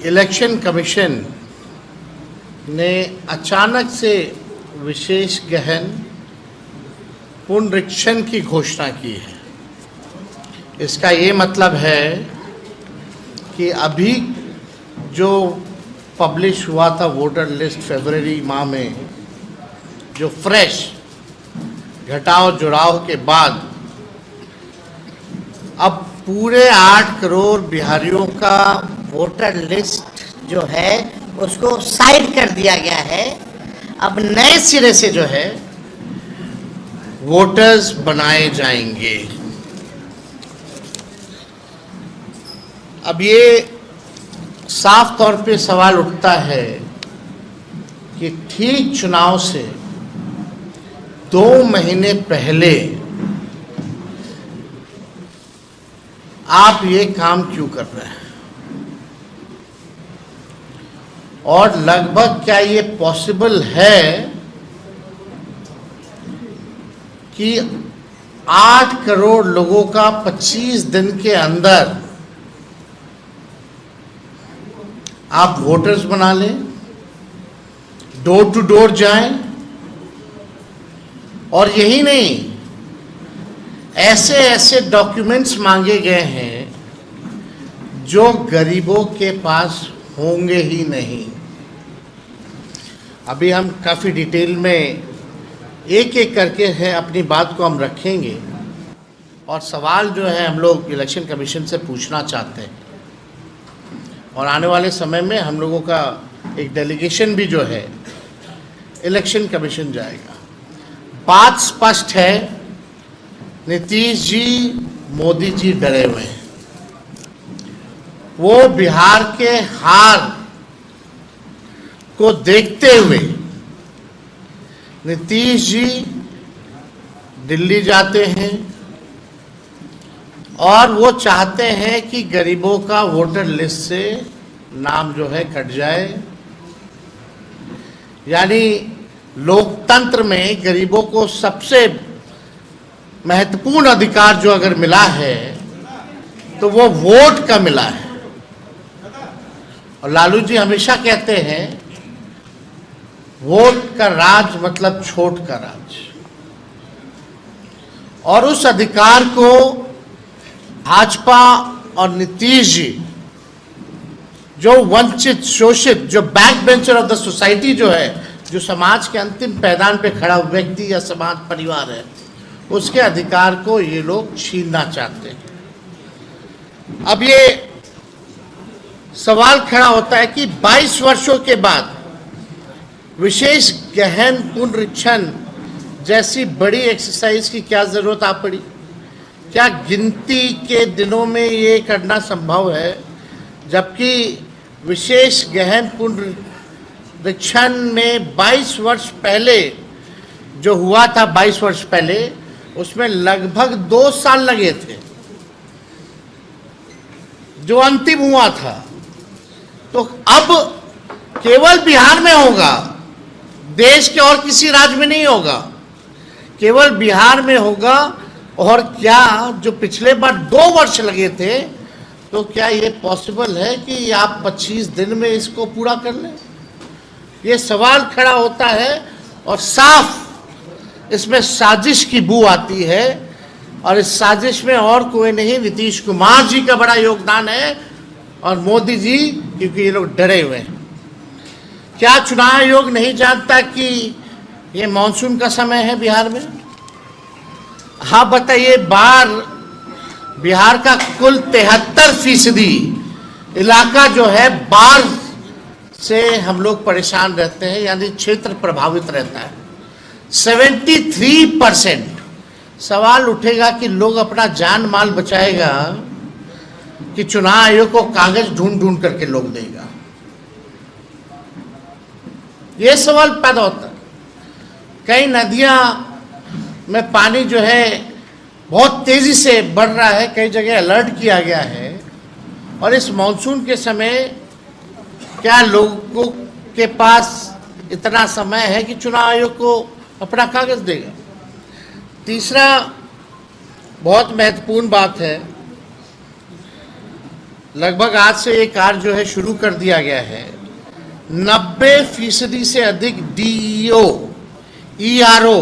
Election commission ने अचानक से विशेष गहन पुनरीक्षण की घोषणा की है। इसका ये मतलब है कि अभी जो पब्लिश हुआ था वोटर लिस्ट फरवरी माह में, जो फ्रेश घटाव जुड़ाव के बाद अब पूरे 8 करोड़ बिहारियों का वोटर लिस्ट जो है उसको साइड कर दिया गया है। अब नए सिरे से जो है वोटर्स बनाए जाएंगे। अब ये साफ तौर पे सवाल उठता है कि ठीक चुनाव से 2 महीने पहले आप ये काम क्यों कर रहे हैं, और लगभग क्या ये पॉसिबल है कि 8 करोड़ लोगों का 25 दिन के अंदर आप वोटर्स बना लें, डोर टू डोर जाएं, और यही नहीं, ऐसे ऐसे डॉक्यूमेंट्स मांगे गए हैं जो गरीबों के पास होंगे ही नहीं। अभी हम काफ़ी डिटेल में एक एक करके है अपनी बात को हम रखेंगे, और सवाल जो है हम लोग इलेक्शन कमीशन से पूछना चाहते हैं, और आने वाले समय में हम लोगों का एक डेलीगेशन भी जो है इलेक्शन कमीशन जाएगा। बात स्पष्ट है, नीतीश जी, मोदी जी डरे हुए हैं। वो बिहार के हार को देखते हुए नीतीश जी दिल्ली जाते हैं और वो चाहते हैं कि गरीबों का वोटर लिस्ट से नाम जो है कट जाए। यानी लोकतंत्र में गरीबों को सबसे महत्वपूर्ण अधिकार जो अगर मिला है तो वो वोट का मिला है। और लालू जी हमेशा कहते हैं वोट का राज मतलब छोट का राज, और उस अधिकार को भाजपा और नीतीश जी, जो वंचित शोषित, जो back bencher of the society जो है, जो समाज के अंतिम पैदान पे खड़ा व्यक्ति या समाज परिवार है, उसके अधिकार को ये लोग छीनना चाहते हैं। अब ये सवाल खड़ा होता है कि 22 वर्षों के बाद विशेष गहन पुनरीक्षण जैसी बड़ी एक्सरसाइज की क्या जरूरत आ पड़ी? क्या गिनती के दिनों में ये करना संभव है, जबकि विशेष गहन पुनरीक्षण में 22 वर्ष पहले जो हुआ था, 22 वर्ष पहले उसमें लगभग 2 साल लगे थे जो अंतिम हुआ था। तो अब केवल बिहार में होगा, देश के और किसी राज्य में नहीं होगा, केवल बिहार में होगा। और क्या जो पिछले बार 2 वर्ष लगे थे, तो क्या ये पॉसिबल है कि आप 25 दिन में इसको पूरा कर लें? ये सवाल खड़ा होता है, और साफ इसमें साजिश की बू आती है। और इस साजिश में और कोई नहीं, नीतीश कुमार जी का बड़ा योगदान है, और मोदी जी, क्योंकि ये लोग डरे हुए हैं। क्या चुनाव आयोग नहीं जानता कि ये मानसून का समय है बिहार में? हाँ बताइए, बिहार का कुल 73% इलाका जो है बाढ़ से हम लोग परेशान रहते हैं, यानी क्षेत्र प्रभावित रहता है। 73% सवाल उठेगा कि लोग अपना जान माल बचाएगा कि चुनाव आयोग को कागज ढूंढ ढूंढ करके लोग देगा? ये सवाल पैदा होता है। कई नदियां में पानी जो है बहुत तेजी से बढ़ रहा है, कई जगह अलर्ट किया गया है, और इस मानसून के समय क्या लोगों के पास इतना समय है कि चुनाव आयोग को अपना कागज देगा? तीसरा बहुत महत्वपूर्ण बात है, लगभग आज से ये कार्य जो है शुरू कर दिया गया है। 90% से अधिक डीईओ ईआरओ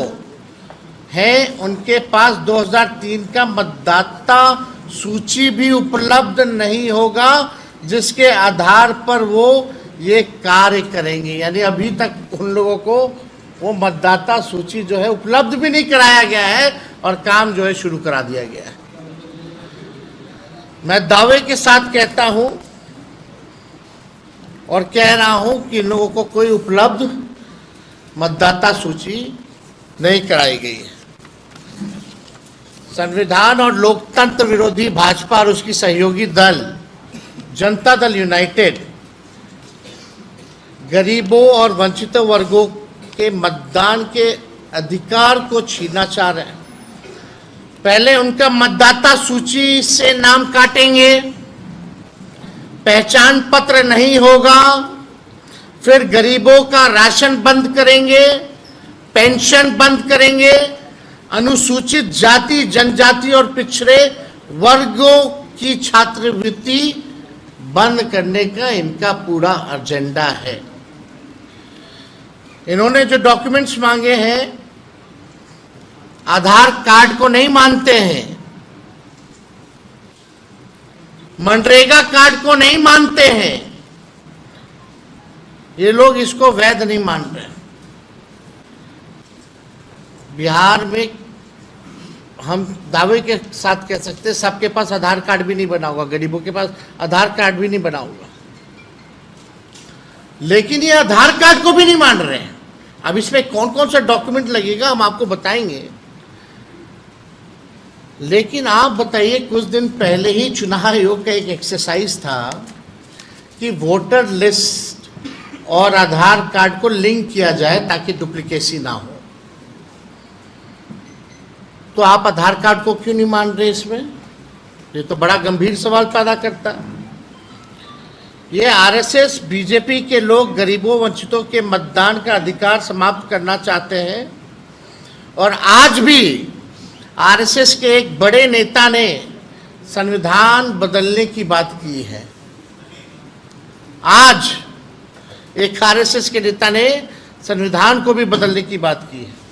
हैं, उनके पास 2003 का मतदाता सूची भी उपलब्ध नहीं होगा, जिसके आधार पर वो ये कार्य करेंगे। यानी अभी तक उन लोगों को वो मतदाता सूची जो है उपलब्ध भी नहीं कराया गया है और काम जो है शुरू करा दिया गया है। मैं दावे के साथ कहता हूं और कह रहा हूं कि इन लोगों को कोई उपलब्ध मतदाता सूची नहीं कराई गई है। संविधान और लोकतंत्र विरोधी भाजपा और उसकी सहयोगी दल जनता दल यूनाइटेड गरीबों और वंचित वर्गों के मतदान के अधिकार को छीनना चाह रहे हैं। पहले उनका मतदाता सूची से नाम काटेंगे, पहचान पत्र नहीं होगा, फिर गरीबों का राशन बंद करेंगे, पेंशन बंद करेंगे, अनुसूचित जाति जनजाति और पिछड़े वर्गों की छात्रवृत्ति बंद करने का इनका पूरा एजेंडा है। इन्होंने जो डॉक्यूमेंट्स मांगे हैं, आधार कार्ड को नहीं मानते हैं, मनरेगा कार्ड को नहीं मानते हैं, ये लोग इसको वैध नहीं मान रहे। बिहार में हम दावे के साथ कह सकते हैं सबके पास आधार कार्ड भी नहीं बना होगा, गरीबों के पास आधार कार्ड भी नहीं बना होगा, लेकिन ये आधार कार्ड को भी नहीं मान रहे हैं। अब इसमें कौन कौन सा डॉक्यूमेंट लगेगा हम आपको बताएंगे, लेकिन आप बताइए, कुछ दिन पहले ही चुनाव आयोग का एक एक्सरसाइज था कि वोटर लिस्ट और आधार कार्ड को लिंक किया जाए ताकि डुप्लीकेसी ना हो। तो आप आधार कार्ड को क्यों नहीं मान रहे इसमें? ये तो बड़ा गंभीर सवाल पैदा करता है। ये आरएसएस बीजेपी के लोग गरीबों वंचितों के मतदान का अधिकार समाप्त करना चाहते हैं और आज भी आरएसएस के एक बड़े नेता ने संविधान बदलने की बात की है। आज एक आरएसएस के नेता ने संविधान को भी बदलने की बात की है।